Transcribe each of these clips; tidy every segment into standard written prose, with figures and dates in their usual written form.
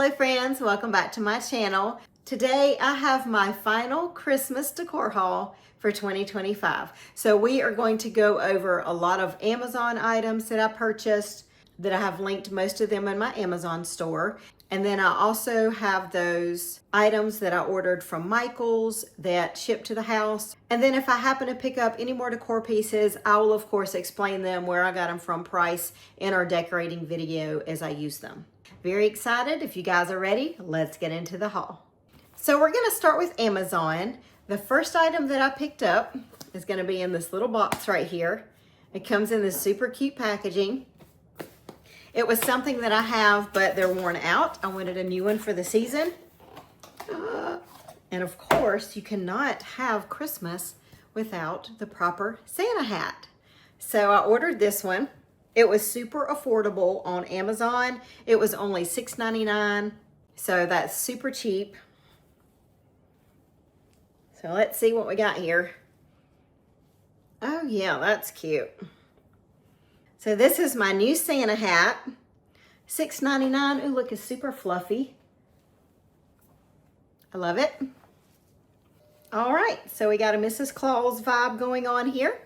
Hello friends, welcome back to my channel. Today I have my final Christmas decor haul for 2025. So we are going to go over a lot of Amazon items that I purchased that I have linked most of them in my Amazon store. And then I also have those items that I ordered from Michael's that ship to the house. And then if I happen to pick up any more decor pieces, I will of course explain them, where I got them from, price, in our decorating video as I use them. Very excited. If you guys are ready, let's get into the haul. So we're gonna start with Amazon. The first item that I picked up is gonna be in this little box right here. It comes in this super cute packaging. It was something that I have, but they're worn out. I wanted a new one for the season. And of course, you cannot have Christmas without the proper Santa hat. So I ordered this one. It was super affordable on Amazon. It was only $6.99, so that's super cheap. So let's see what we got here. Oh yeah, that's cute. So this is my new Santa hat, $6.99. Ooh, look, it's super fluffy. I love it. All right, so we got a Mrs. Claus vibe going on here.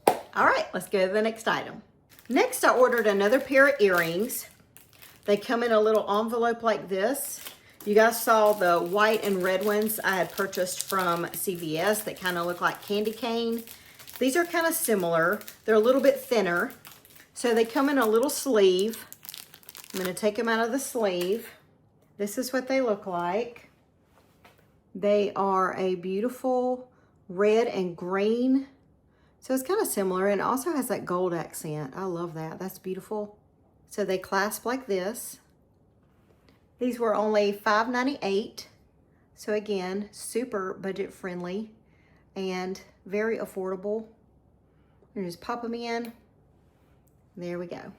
All right, let's go to the next item. Next, I ordered another pair of earrings. They come in a little envelope like this. You guys saw the white and red ones I had purchased from CVS that kind of look like candy cane. These are kind of similar. They're a little bit thinner. So they come in a little sleeve. I'm going to take them out of the sleeve. This is what they look like. They are a beautiful red and green. So it's kind of similar, and also has that gold accent. I love that. That's beautiful. So they clasp like this. These were only $5.98. So again, super budget friendly and very affordable. You just pop them in. There we go.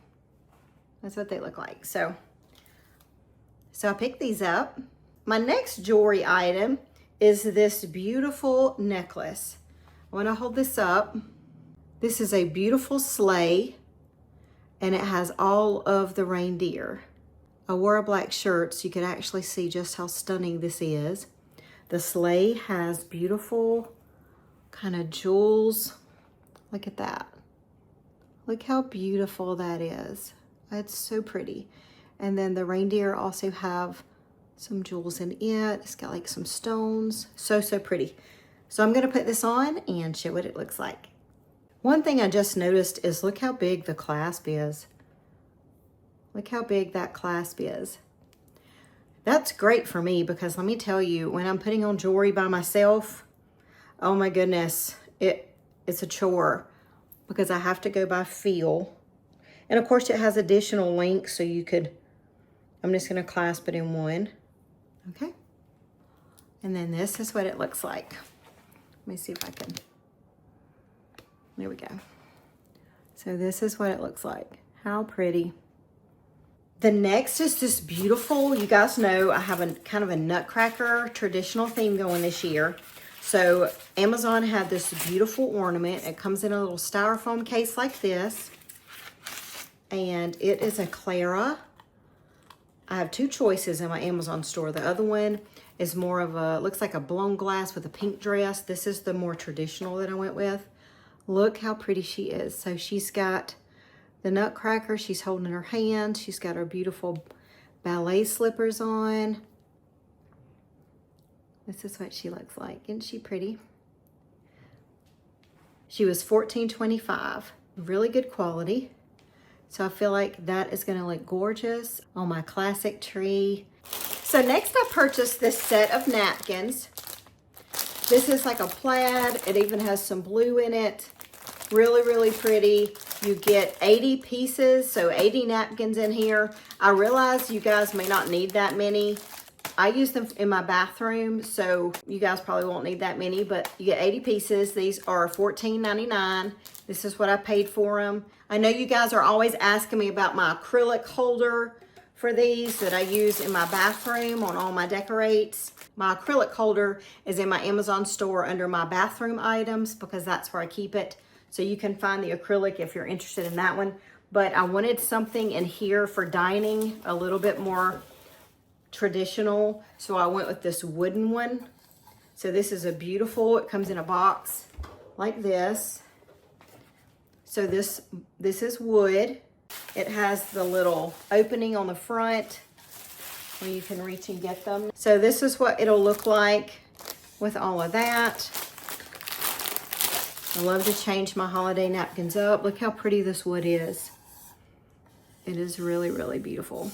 That's what they look like. So I picked these up. My next jewelry item is this beautiful necklace. I want to hold this up. This is a beautiful sleigh, and it has all of the reindeer. I wore a black shirt so you could actually see just how stunning this is. The sleigh has beautiful kind of jewels. Look at that. Look how beautiful that is. It's so pretty. And then the reindeer also have some jewels in it. It's got like some stones. So pretty. So I'm gonna put this on and show what it looks like. One thing I just noticed is look how big the clasp is. Look how big that clasp is. That's great for me because let me tell you, when I'm putting on jewelry by myself, oh my goodness, it's a chore because I have to go by feel. And of course it has additional links so you could, I'm just gonna clasp it in one. Okay. And then this is what it looks like. Let me see if I can. There we go. So this is what it looks like. How pretty. The next is this beautiful, you guys know I have a kind of a nutcracker traditional theme going this year. So Amazon had this beautiful ornament. It comes in a little styrofoam case like this. And it is a Clara. I have two choices in my Amazon store. The other one is more of a, looks like a blown glass with a pink dress. This is the more traditional that I went with. Look how pretty she is. So she's got the nutcracker she's holding in her hand. She's got her beautiful ballet slippers on. This is what she looks like. Isn't she pretty? She was $14.25. Really good quality. So I feel like that is gonna look gorgeous on my classic tree. So next I purchased this set of napkins. This is like a plaid. It even has some blue in it. Really pretty. You get 80 pieces, so 80 napkins in here. I realize you guys may not need that many. I use them in my bathroom, so you guys probably won't need that many, but you get 80 pieces. These are $14.99. This is what I paid for them. I know you guys are always asking me about my acrylic holder for these that I use in my bathroom on all my decorates. My acrylic holder is in my Amazon store under my bathroom items because that's where I keep it. So you can find the acrylic if you're interested in that one. But I wanted something in here for dining, a little bit more traditional, so I went with this wooden one. So this is a beautiful, it comes in a box like this. So this is wood. It has the little opening on the front where you can reach and get them. So this is what it'll look like with all of that. I love to change my holiday napkins up. Look how pretty this wood is. It is really, really beautiful.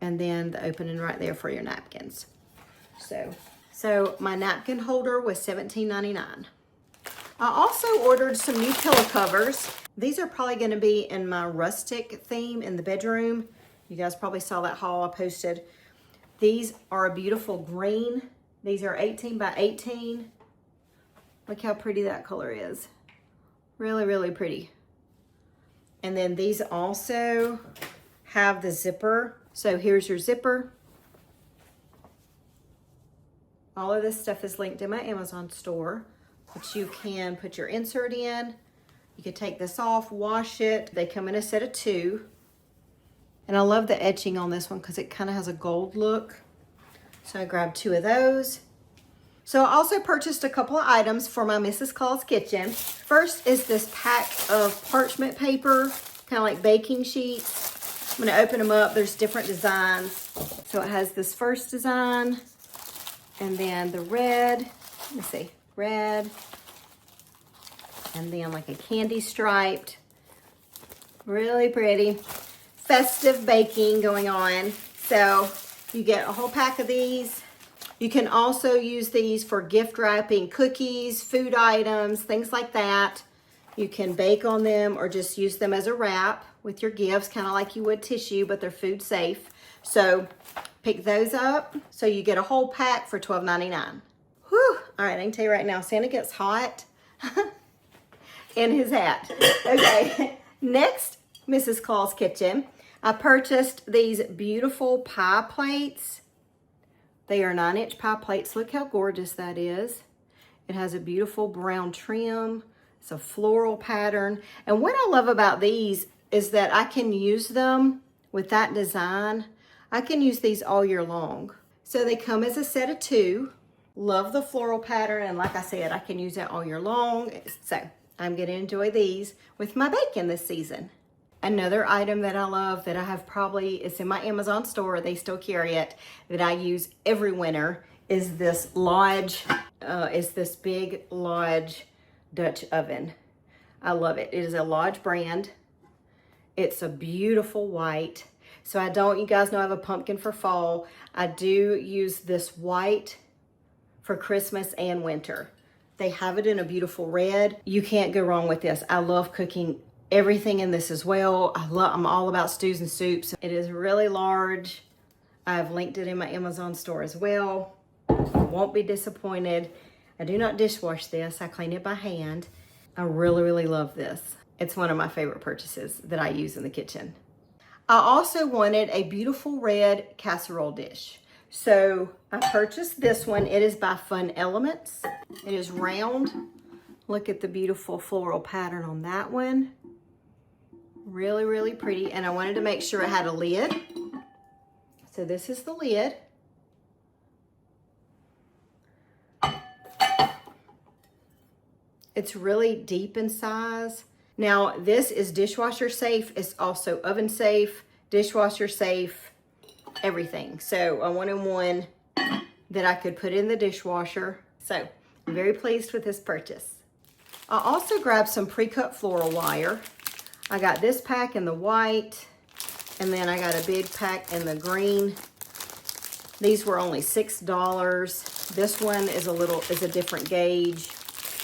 And then the opening right there for your napkins. So my napkin holder was $17.99. I also ordered some new pillow covers. These are probably gonna be in my rustic theme in the bedroom. You guys probably saw that haul I posted. These are a beautiful green. These are 18 by 18. Look how pretty that color is. Really, really pretty. And then these also have the zipper. So here's your zipper. All of this stuff is linked in my Amazon store, but you can put your insert in. You can take this off, wash it. They come in a set of 2. And I love the etching on this one because it kind of has a gold look. So I grabbed 2 of those. So I also purchased a couple of items for my Mrs. Claus kitchen. First is this pack of parchment paper, kind of like baking sheets. I'm gonna open them up. There's different designs. So it has this first design, and then the red, let me see, red, and then like a candy striped. Really pretty. Festive baking going on. So you get a whole pack of these. You can also use these for gift wrapping cookies, food items, things like that. You can bake on them or just use them as a wrap with your gifts, kind of like you would tissue, but they're food safe. So pick those up. So you get a whole pack for $12.99. Whew. All right, I can tell you right now, Santa gets hot in his hat. Okay, next, Mrs. Claus kitchen. I purchased these beautiful pie plates. They are 9-inch pie plates. Look how gorgeous that is. It has a beautiful brown trim. It's a floral pattern. And what I love about these is that I can use them with that design. I can use these all year long. So they come as a set of 2. Love the floral pattern. And like I said, I can use that all year long. So I'm going to enjoy these with my bacon this season. Another item that I love that I have probably, it's in my Amazon store, they still carry it, that I use every winter is this Lodge, this big Lodge Dutch oven. I love it. It is a Lodge brand. It's a beautiful white. So you guys know I have a pumpkin for fall. I do use this white for Christmas and winter. They have it in a beautiful red. You can't go wrong with this. I love cooking everything in this as well. I'm all about stews and soups. It is really large. I've linked it in my Amazon store as well. Won't be disappointed. I do not dishwash this. I clean it by hand. I really, really love this. It's one of my favorite purchases that I use in the kitchen. I also wanted a beautiful red casserole dish. So I purchased this one. It is by Fun Elements. It is round. Look at the beautiful floral pattern on that one. Really, really pretty. And I wanted to make sure it had a lid. So this is the lid. It's really deep in size. Now this is dishwasher safe. It's also oven safe, dishwasher safe, everything. So I wanted one that I could put in the dishwasher. So I'm very pleased with this purchase. I also grabbed some pre-cut floral wire. I got this pack in the white, and then I got a big pack in the green. These were only $6. This one is a different gauge.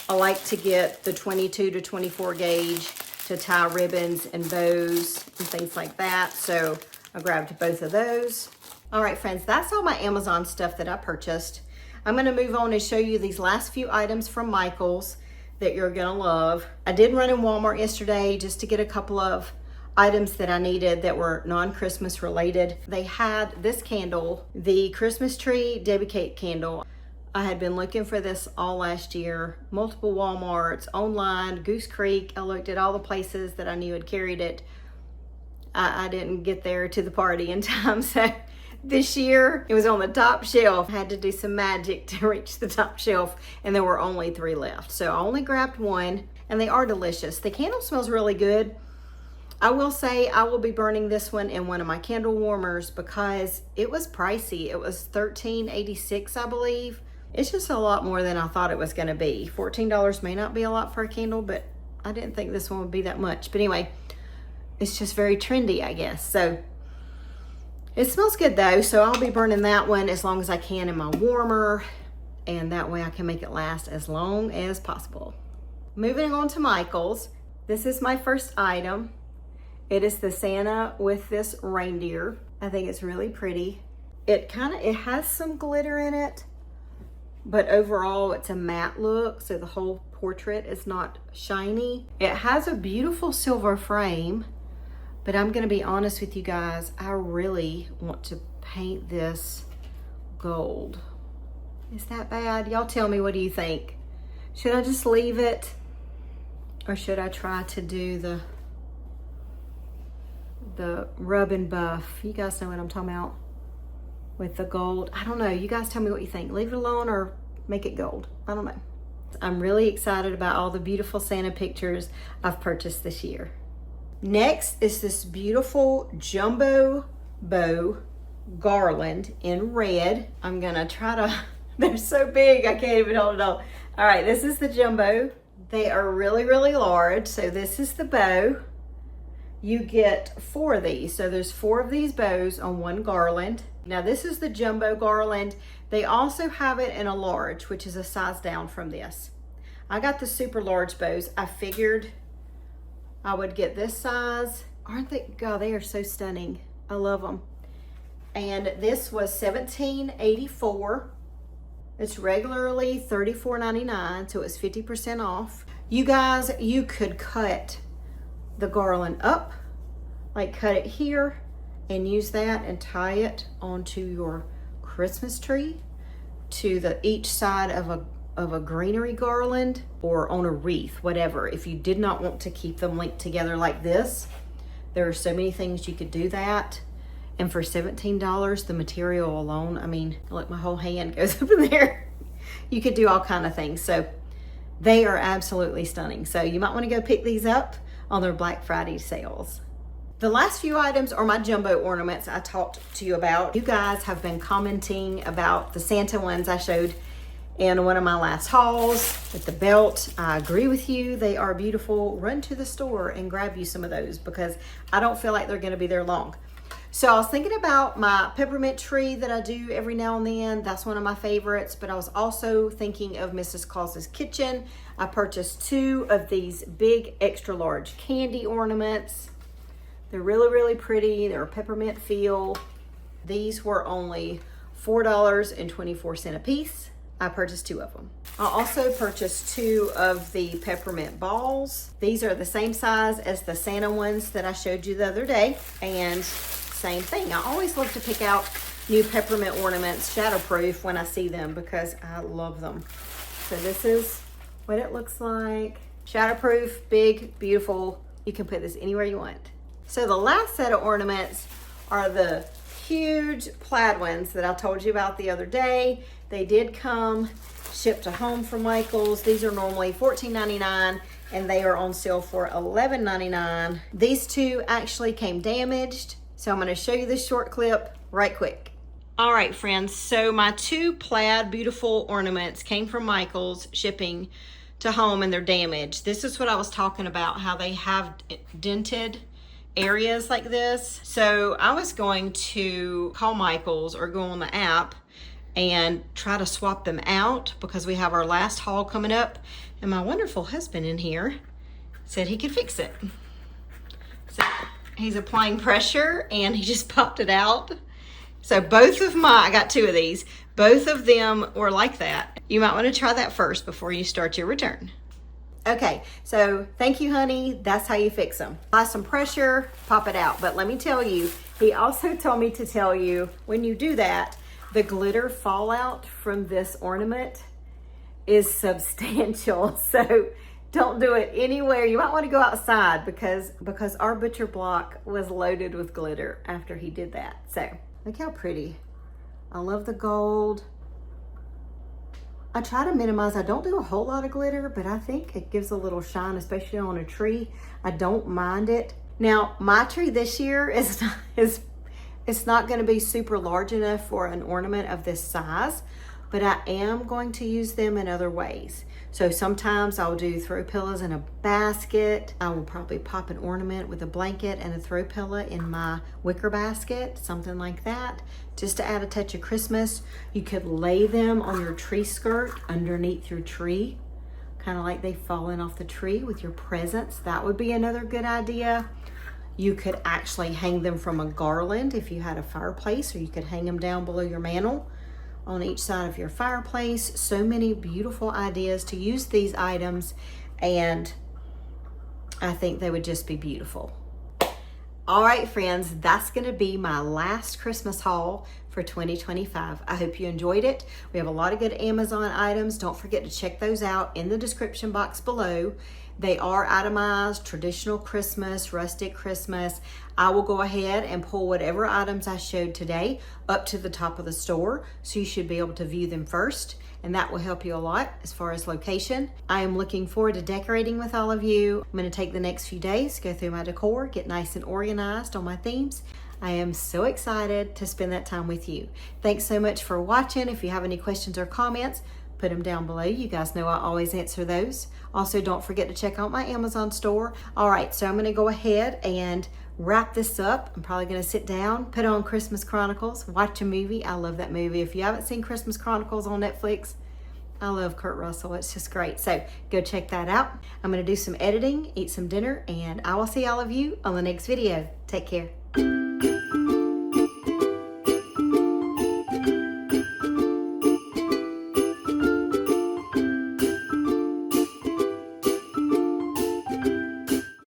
I like to get the 22 to 24 gauge to tie ribbons and bows and things like that. So I grabbed both of those. All right, friends, that's all my Amazon stuff that I purchased. I'm gonna move on and show you these last few items from Michael's that you're gonna love. I did run in Walmart yesterday just to get a couple of items that I needed that were non-Christmas related. They had this candle, the Christmas tree Debbie cake candle. I had been looking for this all last year, multiple Walmarts, online, Goose Creek. I looked at all the places that I knew had carried it. I didn't get there to the party in time, so this year. It was on the top shelf. I had to do some magic to reach the top shelf, and there were only 3 left. So I only grabbed one, and they are delicious. The candle smells really good. I will say I will be burning this one in one of my candle warmers because it was pricey. It was $13.86, I believe. It's just a lot more than I thought it was gonna be. $14 may not be a lot for a candle, but I didn't think this one would be that much. But anyway, it's just very trendy, I guess. So it smells good though, so I'll be burning that one as long as I can in my warmer, and that way I can make it last as long as possible. Moving on to Michael's. This is my first item. It is the Santa with this reindeer. I think it's really pretty. It has some glitter in it, but overall it's a matte look, so the whole portrait is not shiny. It has a beautiful silver frame, but I'm gonna be honest with you guys, I really want to paint this gold. Is that bad? Y'all tell me, what do you think? Should I just leave it, or should I try to do the rub and buff? You guys know what I'm talking about with the gold. I don't know, you guys tell me what you think. Leave it alone or make it gold. I don't know. I'm really excited about all the beautiful Santa pictures I've purchased this year. Next is this beautiful jumbo bow garland in red. I'm gonna try to, they're so big I can't even hold it on. All right, this is the jumbo. They are really, really large. So this is the bow. You get 4 of these. So there's 4 of these bows on one garland. Now this is the jumbo garland. They also have it in a large, which is a size down from this. I got the super large bows. I figured I would get this size. Aren't they? God, they are so stunning. I love them. And this was $17.84. It's regularly $34.99, so it's 50% off. You guys, you could cut the garland up, like cut it here and use that and tie it onto your Christmas tree to each side of a greenery garland, or on a wreath, whatever. If you did not want to keep them linked together like this, there are so many things you could do that. And for $17, the material alone, I mean, look, my whole hand goes up in there. You could do all kind of things. So they are absolutely stunning. So you might want to go pick these up on their Black Friday sales. The last few items are my jumbo ornaments I talked to you about. You guys have been commenting about the Santa ones I showed in one of my last hauls with the belt. I agree with you. They are beautiful. Run to the store and grab you some of those because I don't feel like they're going to be there long. So I was thinking about my peppermint tree that I do every now and then. That's one of my favorites, but I was also thinking of Mrs. Claus's kitchen. I purchased 2 of these big extra large candy ornaments. They're really, really pretty. They're a peppermint feel. These were only $4.24 a piece. I purchased 2 of them. I also purchased 2 of the peppermint balls. These are the same size as the Santa ones that I showed you the other day, and same thing. I always love to pick out new peppermint ornaments, shatterproof, when I see them because I love them. So this is what it looks like. Shatterproof, big, beautiful. You can put this anywhere you want. So the last set of ornaments are the huge plaid ones that I told you about the other day. They did come shipped to home from Michael's. These are normally $14.99 and they are on sale for $11.99. These 2 actually came damaged, so I'm going to show you this short clip right quick. All right, friends, so my 2 plaid beautiful ornaments came from Michael's shipping to home and they're damaged. This is what I was talking about, how they have dented areas like this. So I was going to call Michael's or go on the app and try to swap them out because we have our last haul coming up, and my wonderful husband in here said he could fix it. So he's applying pressure and he just popped it out. So both of I got 2 of these, both of them were like that. You might want to try that first before you start your return. Okay, so thank you, honey. That's how you fix them. Apply some pressure, pop it out. But let me tell you, he also told me to tell you, when you do that, the glitter fallout from this ornament is substantial. So don't do it anywhere. You might want to go outside because our butcher block was loaded with glitter after he did that. So Look how pretty. I love the gold. I try to minimize. I don't do a whole lot of glitter, but I think it gives a little shine, especially on a tree. I don't mind it. Now, my tree this year it's not going to be super large enough for an ornament of this size, but I am going to use them in other ways. So sometimes I'll do throw pillows in a basket. I will probably pop an ornament with a blanket and a throw pillow in my wicker basket, something like that, just to add a touch of Christmas. You could lay them on your tree skirt underneath your tree, kind of like they've fallen off the tree with your presents. That would be another good idea. You could actually hang them from a garland if you had a fireplace, or you could hang them down below your mantle on each side of your fireplace. So many beautiful ideas to use these items, and I think they would just be beautiful. All right, friends, that's gonna be my last Christmas haul for 2025. I hope you enjoyed it. We have a lot of good Amazon items. Don't forget to check those out in the description box below. They are itemized, traditional Christmas, rustic Christmas. I will go ahead and pull whatever items I showed today up to the top of the store, so you should be able to view them first, and that will help you a lot as far as location. I am looking forward to decorating with all of you. I'm gonna take the next few days, go through my decor, get nice and organized on my themes. I am so excited to spend that time with you. Thanks so much for watching. If you have any questions or comments, put them down below. You guys know I always answer those. Also, don't forget to check out my Amazon store. All right, so I'm gonna go ahead and wrap this up. I'm probably gonna sit down, put on Christmas Chronicles, watch a movie. I love that movie. If you haven't seen Christmas Chronicles on Netflix, I love Kurt Russell. It's just great. So go check that out. I'm gonna do some editing, eat some dinner, and I will see all of you on the next video. Take care.